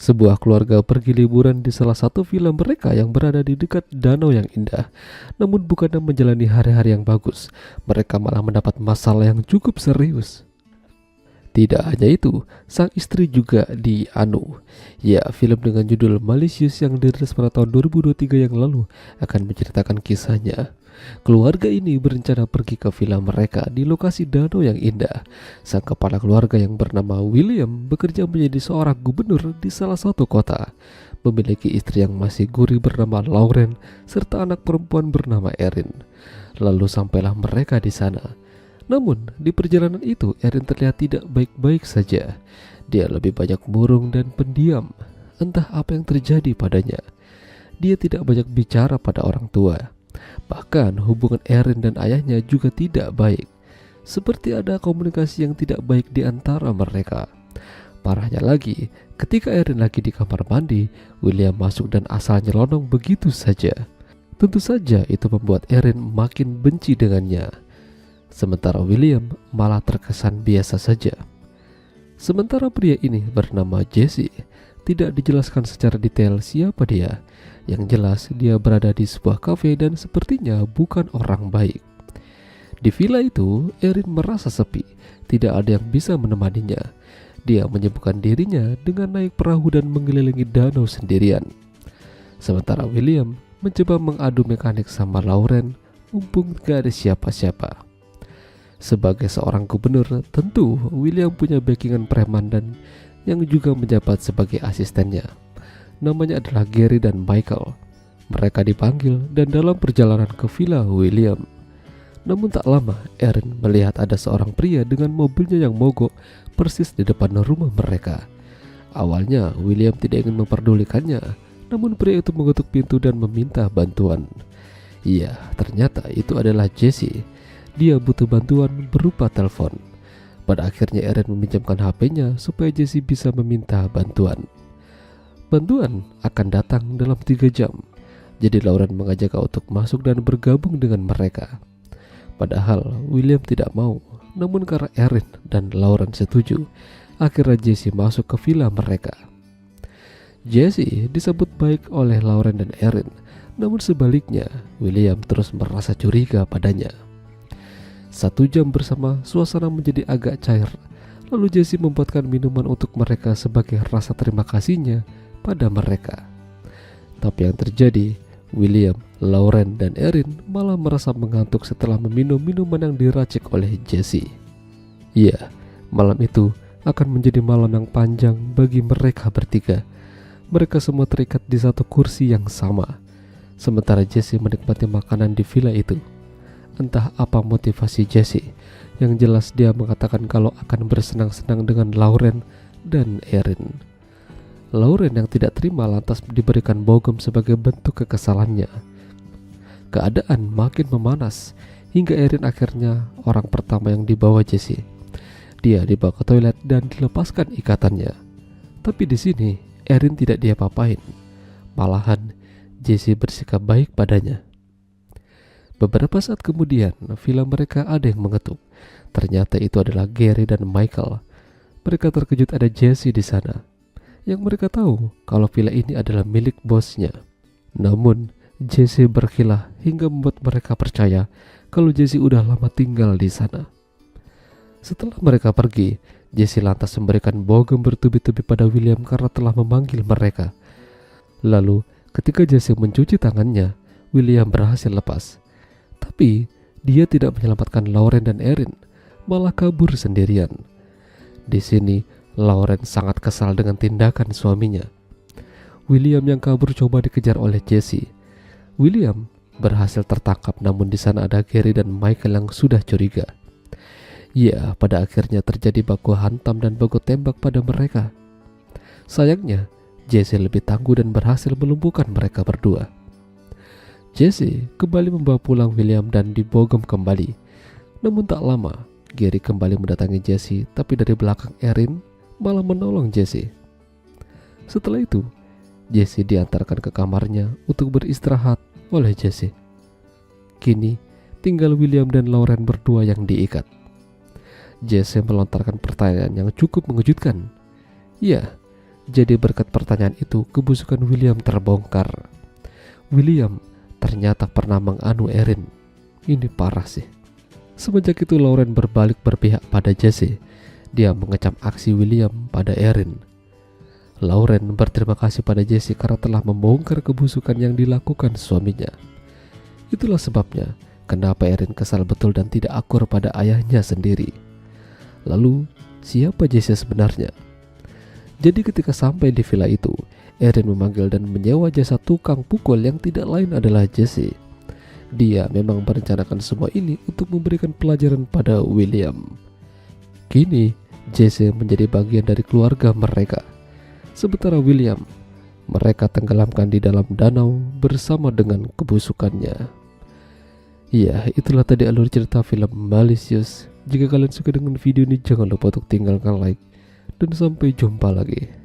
Sebuah keluarga pergi liburan di salah satu villa mereka yang berada di dekat danau yang indah. Namun bukannya menjalani hari-hari yang bagus, mereka malah mendapat masalah yang cukup serius. Tidak hanya itu, sang istri juga dianu. Ya, film dengan judul Malicious yang dirilis pada tahun 2023 yang lalu akan menceritakan kisahnya. Keluarga ini berencana pergi ke villa mereka di lokasi danau yang indah. Sang kepala keluarga yang bernama William bekerja menjadi seorang gubernur di salah satu kota. Memiliki istri yang masih gurih bernama Lauren serta anak perempuan bernama Erin. Lalu sampailah mereka di sana. Namun, di perjalanan itu, Erin terlihat tidak baik-baik saja. Dia lebih banyak murung dan pendiam. Entah apa yang terjadi padanya. Dia tidak banyak bicara pada orang tua. Bahkan, hubungan Erin dan ayahnya juga tidak baik. Seperti ada komunikasi yang tidak baik di antara mereka. Parahnya lagi, ketika Erin lagi di kamar mandi, William masuk dan asal nyelonong begitu saja. Tentu saja itu membuat Erin makin benci dengannya. Sementara William malah terkesan biasa saja. Sementara pria ini bernama Jesse. Tidak dijelaskan secara detail siapa dia. Yang jelas dia berada di sebuah kafe dan sepertinya bukan orang baik. Di villa itu, Erin merasa sepi. Tidak ada yang bisa menemaninya. Dia menyibukkan dirinya dengan naik perahu dan mengelilingi danau sendirian. Sementara William mencoba mengadu mekanik sama Lauren, mumpung gak ada siapa-siapa. Sebagai seorang gubernur, tentu William punya backingan preman dan yang juga menjabat sebagai asistennya. Namanya adalah Gary dan Michael. Mereka dipanggil dan dalam perjalanan ke villa William. Namun tak lama, Erin melihat ada seorang pria dengan mobilnya yang mogok persis di depan rumah mereka. Awalnya William tidak ingin memperdulikannya, namun pria itu mengetuk pintu dan meminta bantuan. Iya, ternyata itu adalah Jesse. Dia butuh bantuan berupa telepon. Pada akhirnya Erin meminjamkan HP-nya supaya Jesse bisa meminta bantuan. Bantuan akan datang dalam 3 jam. Jadi Lauren mengajak untuk masuk dan bergabung dengan mereka. Padahal William tidak mau. Namun karena Erin dan Lauren setuju, akhirnya Jesse masuk ke villa mereka. Jesse disambut baik oleh Lauren dan Erin. Namun sebaliknya, William terus merasa curiga padanya. 1 jam bersama, suasana menjadi agak cair. Lalu Jesse membuatkan minuman untuk mereka sebagai rasa terima kasihnya pada mereka. Tapi yang terjadi, William, Lauren, dan Erin malah merasa mengantuk setelah meminum minuman yang diracik oleh Jesse. Iya, malam itu akan menjadi malam yang panjang bagi mereka bertiga. Mereka semua terikat di satu kursi yang sama. Sementara Jesse menikmati makanan di villa itu. Entah apa motivasi Jesse, yang jelas dia mengatakan kalau akan bersenang-senang dengan Lauren dan Erin. Lauren yang tidak terima lantas diberikan bogem sebagai bentuk kekesalannya. Keadaan makin memanas hingga Erin akhirnya orang pertama yang dibawa Jesse. Dia dibawa ke toilet dan dilepaskan ikatannya. Tapi di sini Erin tidak diapa-apain. Malahan Jesse bersikap baik padanya. Beberapa saat kemudian, villa mereka ada yang mengetuk. Ternyata itu adalah Gary dan Michael. Mereka terkejut ada Jesse di sana. Yang mereka tahu kalau villa ini adalah milik bosnya. Namun, Jesse berkilah hingga membuat mereka percaya kalau Jesse udah lama tinggal di sana. Setelah mereka pergi, Jesse lantas memberikan bogem bertubi-tubi pada William karena telah memanggil mereka. Lalu, ketika Jesse mencuci tangannya, William berhasil lepas. Tapi dia tidak menyelamatkan Lauren dan Erin, malah kabur sendirian. Di sini Lauren sangat kesal dengan tindakan suaminya. William yang kabur coba dikejar oleh Jesse. William berhasil tertangkap, namun di sana ada Gary dan Michael yang sudah curiga. Ya, pada akhirnya terjadi baku hantam dan baku tembak pada mereka. Sayangnya, Jesse lebih tangguh dan berhasil melumpuhkan mereka berdua. Jesse kembali membawa pulang William dan dibogem kembali. Namun tak lama, Gary kembali mendatangi Jesse, tapi dari belakang Erin malah menolong Jesse. Setelah itu, Jesse diantarkan ke kamarnya untuk beristirahat oleh Jesse. Kini, tinggal William dan Lauren berdua yang diikat. Jesse melontarkan pertanyaan yang cukup mengejutkan. Ya, Jadi berkat pertanyaan itu, kebusukan William terbongkar. William ternyata pernah menganu Erin. Ini parah sih. Semenjak itu Lauren berbalik berpihak pada Jesse. Dia mengecam aksi William pada Erin. Lauren berterima kasih pada Jesse karena telah membongkar kebusukan yang dilakukan suaminya. Itulah sebabnya kenapa Erin kesal betul dan tidak akur pada ayahnya sendiri. Lalu, siapa Jesse sebenarnya? Jadi ketika sampai di villa itu, Erin memanggil dan menyewa jasa tukang pukul yang tidak lain adalah Jesse. Dia memang merencanakan semua ini untuk memberikan pelajaran pada William. Kini, Jesse menjadi bagian dari keluarga mereka. Sementara William, mereka tenggelamkan di dalam danau bersama dengan kebusukannya. Ya, itulah tadi alur cerita film Malicious. Jika kalian suka dengan video ini, jangan lupa untuk tinggalkan like. Dan sampai jumpa lagi.